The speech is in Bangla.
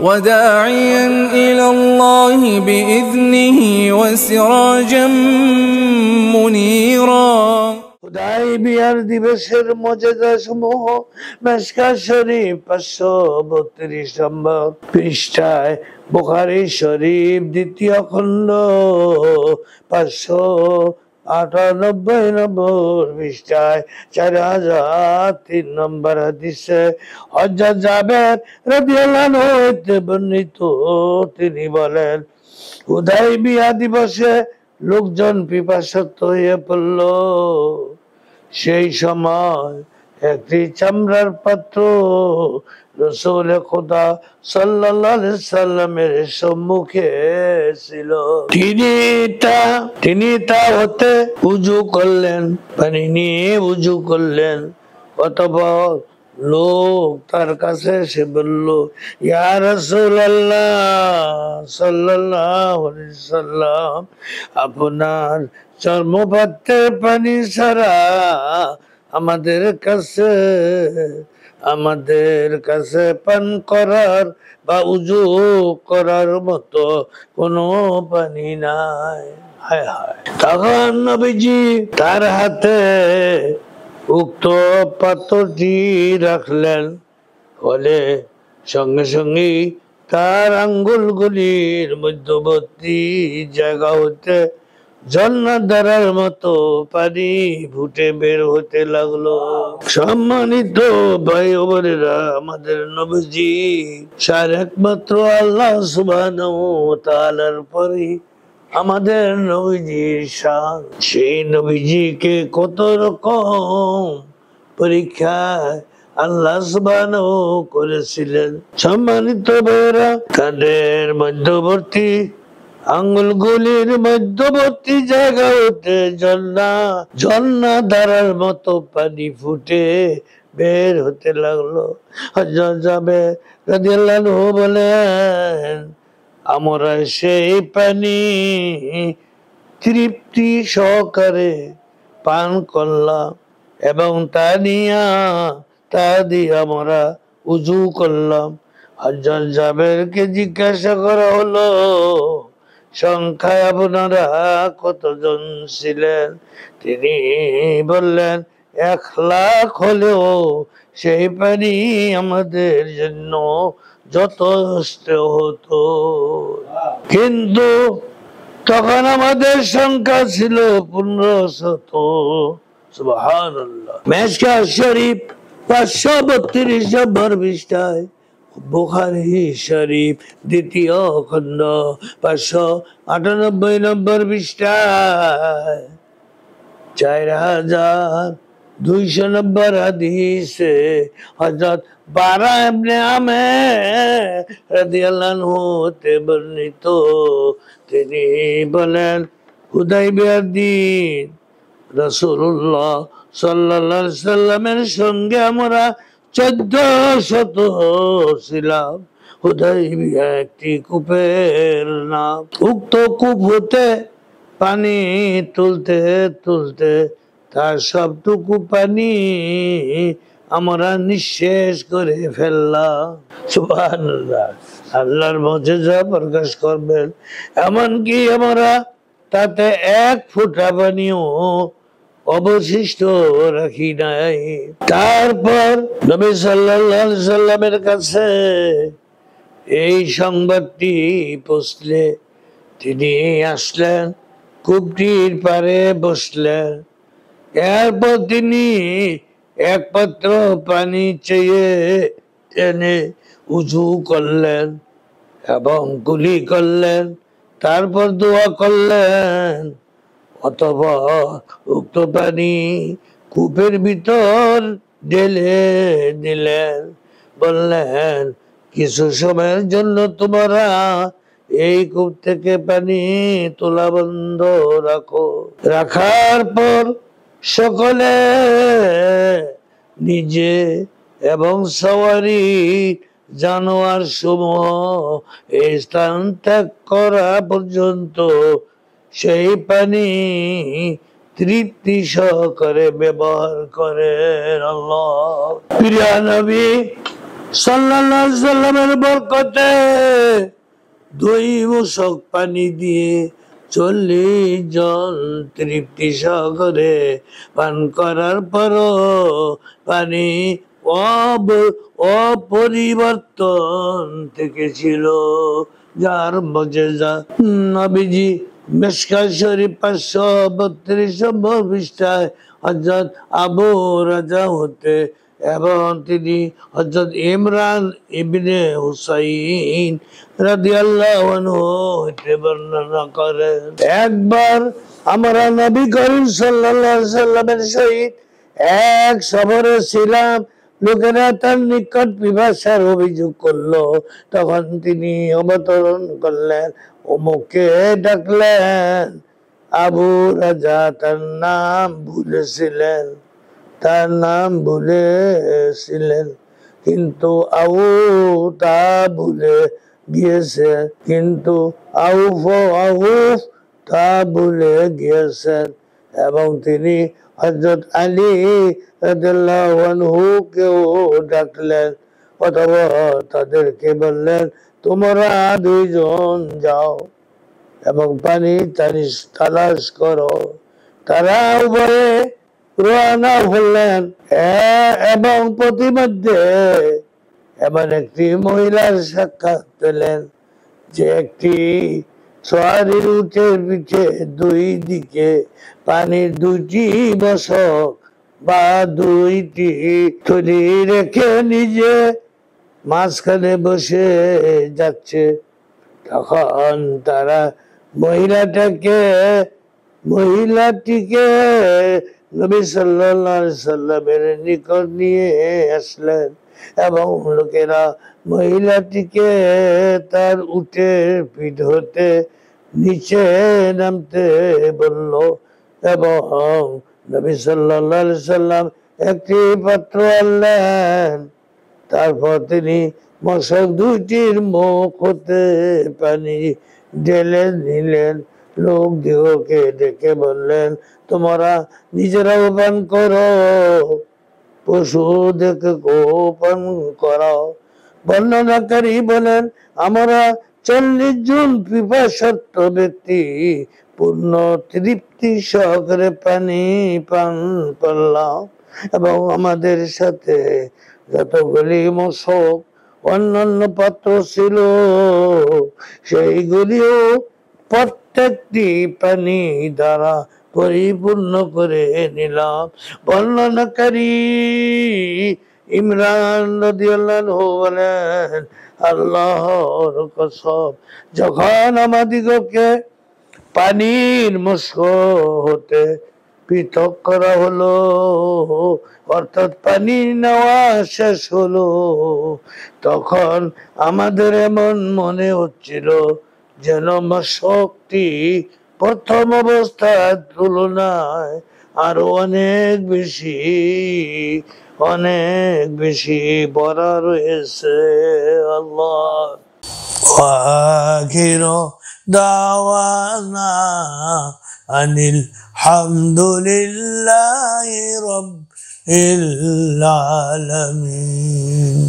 وداعيا إلى الله بإذنه وسراجا منيرا হুদাইবিয়ার দিবসের মর্যাদা সমূহ মিশকাত শরীফ 532 নম্বর পৃষ্ঠায়, বুখারী শরীফ দ্বিতীয় খণ্ড 598 নম্বর পৃষ্ঠায় 4003 নম্বর হাদিসে হযরত জাবের রাদিয়াল্লাহু আনহু হতে বর্ণিত, তিনি বলেন, হুদাইবিয়া দিবসে লোকজন পিপাসার্ত হয়ে পড়ল। সেই সময় একটি চামড়ার পাত্র রাসূল খোদা সাল্লাল্লাহু আলাইহি সাল্লামের সম্মুখে ছিল। তিনি তা হতে উযু করলেন, পানি নিয়ে উযু করলেন। অতঃপর লোক তার কাছে এসে বলল, ইয়া রাসূলুল্লাহ সাল্লাল্লাহু আলাইহি সাল্লাম, আপনার চর্মপাত্রের পানি ছাড়া আমাদের কাছে পান করার বা উযু করার মতো কোনো পানি নাই। হায় হায়। তখন নবীজি তার হাতে উক্ত পাত্রটি রাখলেন, ফলে সঙ্গে সঙ্গে তার আঙ্গুলগুলির মধ্যবর্তী জায়গা হতে ঝর্ণাধারার মতো পানি ফুটে বের হতে লাগলো। সম্মানিত ভাই ও বোনেরা, আমাদের নবীজি একমাত্র আল্লাহ সুবহানাহু ওয়া তাআলার পরে আমাদের নবীজির শান। সেই নবীজিকে কত রকম পরীক্ষায় আল্লাহ সুবহানাহু করেছিলেন। সম্মানিত ভাইরা, তাদের মধ্যবর্তী আঙ্গুলগুলির মধ্যবর্তী জায়গা হতে ঝর্ণা ধারার মতো পানি ফুটে বের হতে লাগলো। হযরত জাবের রাদিয়াল্লাহু আনহু বলেন, আমরা সেই পানি তৃপ্তি সহকারে পান করলাম এবং তা দিয়ে আমরা উযু করলাম। হযরত জাবেরকে জিজ্ঞাসা করা হলো, সংখ্যায় আপনারা কতজন ছিলেন? তিনি বললেন, 1,00,000 হলেও সেই পানি আমাদের জন্য যথেষ্ট হতো। কিন্তু তখন আমাদের সংখ্যা ছিল 1500। সুবহানাল্লাহ। মিশকাত শরীফ 532 নম্বর পৃষ্ঠায়, বুখারী শরীফ দ্বিতীয় খণ্ড 598 নম্বর পৃষ্ঠায় 4200 নম্বর হাদিসে হযরত বারা ইবনে আমির রাদিয়াল্লাহু আনহু হতে বর্ণিত, তিনি বলেন, হুদাইবিয়ার দিন রাসূলুল্লাহ সাল্লাল্লাহু আলাইহি সাল্লামের সঙ্গে আমরা 1400 ছিলাম। হুদাইবিয়া একটি কূপের নাম। উক্ত কূপ হতে পানি তুলতে তুলতে তার সবটুকু পানি আমরা নিঃশেষ করে ফেললাম। সুবহানাল্লাহ। আল্লাহর মুজিজা প্রকাশ করবেন, এমনকি আমরা তাতে 1 ফোঁটা পানিও অবশিষ্ট রাখি নাই। তারপর নবী সাল্লাল্লাহু আলাইহি সাল্লামের কাছে এই সংবাদটি পৌঁছলে তিনি আসলেন, কূপটির পারে বসলেন। এরপর তিনি এক পাত্র পানি চেয়ে এনে উযু করলেন এবং কুলি করলেন, তারপর দোয়া করলেন। অতঃপর উক্ত পানি কূপের ভিতর ঢেলে দিলেন, বললেন, কিছু সময়ের জন্য তোমরা এই কূপ থেকে পানি তোলা বন্ধ রাখো। রাখার পর সকলে নিজে এবং সওয়ারি জানোয়ার সমূহ এই স্থান ত্যাগ করা পর্যন্ত সেই পানি তৃপ্তি সহকারে ব্যবহার করেন। আল্লাহ। প্রিয় নবী সাল্লাল্লাহু আলাইহি সাল্লামের বরকতে 2 মশক পানি দিয়ে 40 জন তৃপ্তি সহকারে পান করার পরও পানি অপরিবর্তন থেকে ছিল, যার মজেজা নবীজি মিশকাত শরীফ 532 নম্বর পৃষ্ঠায় হযরত আবু রাজা হতে এবং তিনি হযরত ইমরান ইবনে হুসাইন রাদিয়াল্লাহু আনহু হতে বর্ণনা করেন, একবার আমরা নবী করিম সাল্লাল্লাহু আলাইহি সাল্লামের সহিত এক সফরে ছিলাম। লোকেরা তার নিকট পিপাসার অভিযোগ করলো, তখন তিনি অবতরণ করলেন, অমুককে ডাকলেন। আবু রাজা তার নাম ভুলেছিলেন, কিন্তু আউ তা ভুলে গিয়েছে, এবং তিনি হযরত আলী রাদিয়াল্লাহু আনহু কেও ডাকলেন, অথবা তাদেরকে বললেন, তোমরা 2 জন যাও এবং পানি তালাশ করো। তারা উভয়ে রওনা হলেন এবং প্রতিমধ্যে এমন একটি মহিলার সাক্ষাৎ পেলেন যে একটি সওয়ারির উটের পিঠে 2 দিকে পানির 2টি মশক বা 2টি থলি রেখে নিজে মাঝখানে বসে যাচ্ছে। তখন তারা মহিলাটিকে নবী সাল্লাল্লাহু আলাইহি সাল্লামের নিকট নিয়ে আসলেন এবং লোকেরা মহিলাটিকে তার উটের পিঠ হতে নিচে নামতে বলল এবং নবী সাল্লাল্লাহু আলাইহি সাল্লাম একটি পাত্র আনলেন। তারপর তিনি মশক 2টির মুখ হতে পানি ঢেলে নিলেন। লোক দিগকে ডেকে বললেন, তোমরা নিজেরাও পান করো, পশু দেখে পান করাও। বর্ণনাকারী বলেন, আমরা 40 জন পিপাসার্ত ব্যক্তি পূর্ণ তৃপ্তি সহকারে পানি পান করলাম এবং আমাদের সাথে যতগুলি মশক অন্যান্য পাত্র ছিল সেইগুলিও প্রত্যেকটি পানি দ্বারা পরিপূর্ণ করে নিলাম। বর্ণনাকারী ইমরান রাদিয়াল্লাহু আনহু বলেন, আল্লাহর কসম, যখন আমাদিগকে পানির মশক হতে পৃথক করা হলো, অর্থাৎ পানি নেওয়া শেষ হলো, তখন আমাদের এমন মনে হচ্ছিল যেন মশকটি প্রথম অবস্থার তুলনায় আরো অনেক বেশি ভরা রয়েছে। আল্লাহ আখিরু দাওয়ানা আনিল হামদুলিল্লাহি রাব্বিল আলামিন।